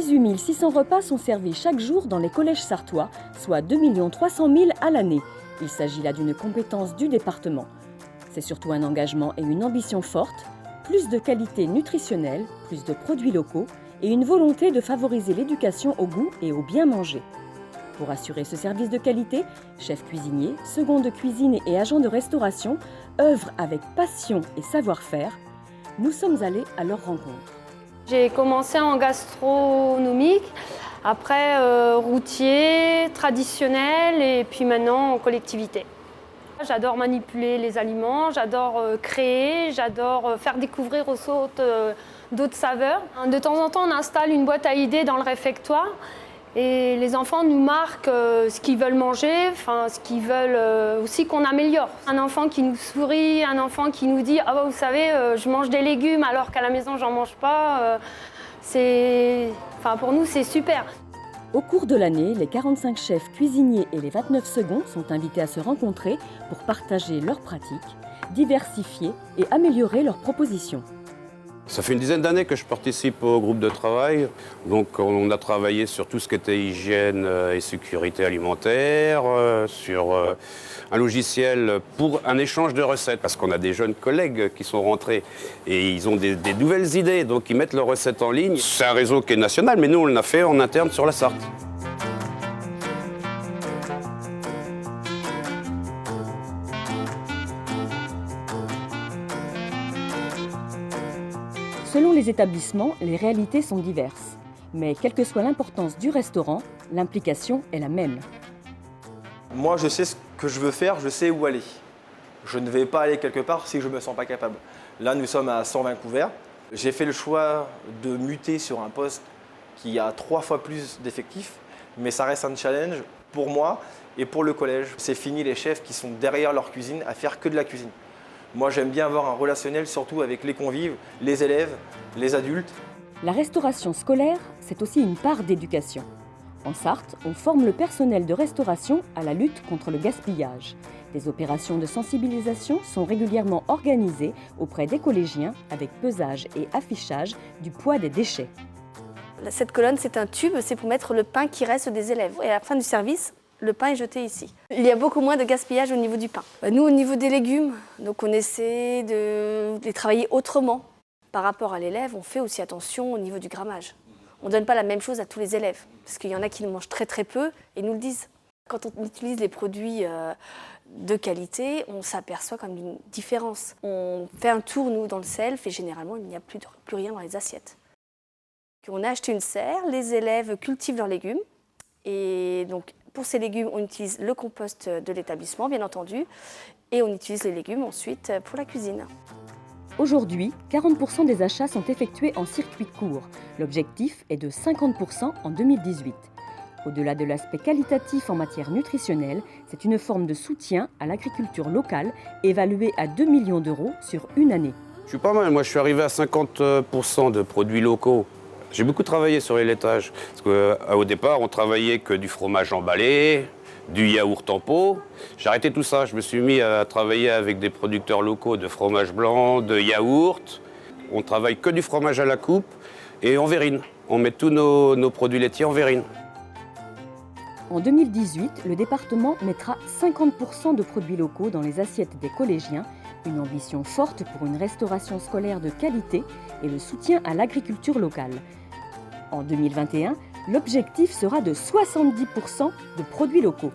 18 600 repas sont servis chaque jour dans les collèges sarthois, soit 2 300 000 à l'année. Il s'agit là d'une compétence du département. C'est surtout un engagement et une ambition forte, plus de qualité nutritionnelle, plus de produits locaux et une volonté de favoriser l'éducation au goût et au bien manger. Pour assurer ce service de qualité, chefs cuisiniers, seconds de cuisine et agents de restauration œuvrent avec passion et savoir-faire. Nous sommes allés à leur rencontre. J'ai commencé en gastronomique, après routier, traditionnel et puis maintenant en collectivité. J'adore manipuler les aliments, j'adore créer, j'adore faire découvrir aux autres d'autres saveurs. De temps en temps, on installe une boîte à idées dans le réfectoire et les enfants nous marquent ce qu'ils veulent manger, ce qu'ils veulent aussi qu'on améliore. Un enfant qui nous sourit, un enfant qui nous dit « Ah bah, vous savez, je mange des légumes alors qu'à la maison, j'en mange pas », pour nous, c'est super. Au cours de l'année, les 45 chefs cuisiniers et les 29 seconds sont invités à se rencontrer pour partager leurs pratiques, diversifier et améliorer leurs propositions. Ça fait une dizaine d'années que je participe au groupe de travail. Donc on a travaillé sur tout ce qui était hygiène et sécurité alimentaire, sur un logiciel pour un échange de recettes. Parce qu'on a des jeunes collègues qui sont rentrés et ils ont des nouvelles idées. Donc ils mettent leurs recettes en ligne. C'est un réseau qui est national, mais nous on l'a fait en interne sur la Sarthe. Selon les établissements, les réalités sont diverses. Mais quelle que soit l'importance du restaurant, l'implication est la même. Moi, je sais ce que je veux faire, je sais où aller. Je ne vais pas aller quelque part si je ne me sens pas capable. Là, nous sommes à 120 couverts. J'ai fait le choix de muter sur un poste qui a 3 fois plus d'effectifs, mais ça reste un challenge pour moi et pour le collège. C'est fini les chefs qui sont derrière leur cuisine à faire que de la cuisine. Moi, j'aime bien avoir un relationnel, surtout avec les convives, les élèves, les adultes. La restauration scolaire, c'est aussi une part d'éducation. En Sarthe, on forme le personnel de restauration à la lutte contre le gaspillage. Des opérations de sensibilisation sont régulièrement organisées auprès des collégiens avec pesage et affichage du poids des déchets. Cette colonne, c'est un tube, c'est pour mettre le pain qui reste des élèves. Et à la fin du service, le pain est jeté ici. Il y a beaucoup moins de gaspillage au niveau du pain. Nous, au niveau des légumes, donc on essaie de les travailler autrement. Par rapport à l'élève, on fait aussi attention au niveau du grammage. On ne donne pas la même chose à tous les élèves, parce qu'il y en a qui le mangent très très peu et nous le disent. Quand on utilise les produits de qualité, on s'aperçoit comme une différence. On fait un tour, nous, dans le self, et généralement, il n'y a plus rien dans les assiettes. On a acheté une serre, les élèves cultivent leurs légumes, et donc pour ces légumes, on utilise le compost de l'établissement, bien entendu, et on utilise les légumes ensuite pour la cuisine. Aujourd'hui, 40% des achats sont effectués en circuit court. L'objectif est de 50% en 2018. Au-delà de l'aspect qualitatif en matière nutritionnelle, c'est une forme de soutien à l'agriculture locale évaluée à 2 millions d'euros sur une année. Je suis pas mal, moi je suis arrivé à 50% de produits locaux. J'ai beaucoup travaillé sur les laitages. Parce qu'au départ, on travaillait que du fromage emballé, du yaourt en pot. J'ai arrêté tout ça. Je me suis mis à travailler avec des producteurs locaux de fromage blanc, de yaourt. On travaille que du fromage à la coupe et en verrine. On met tous nos produits laitiers en verrine. En 2018, le département mettra 50% de produits locaux dans les assiettes des collégiens, une ambition forte pour une restauration scolaire de qualité et le soutien à l'agriculture locale. En 2021, l'objectif sera de 70% de produits locaux.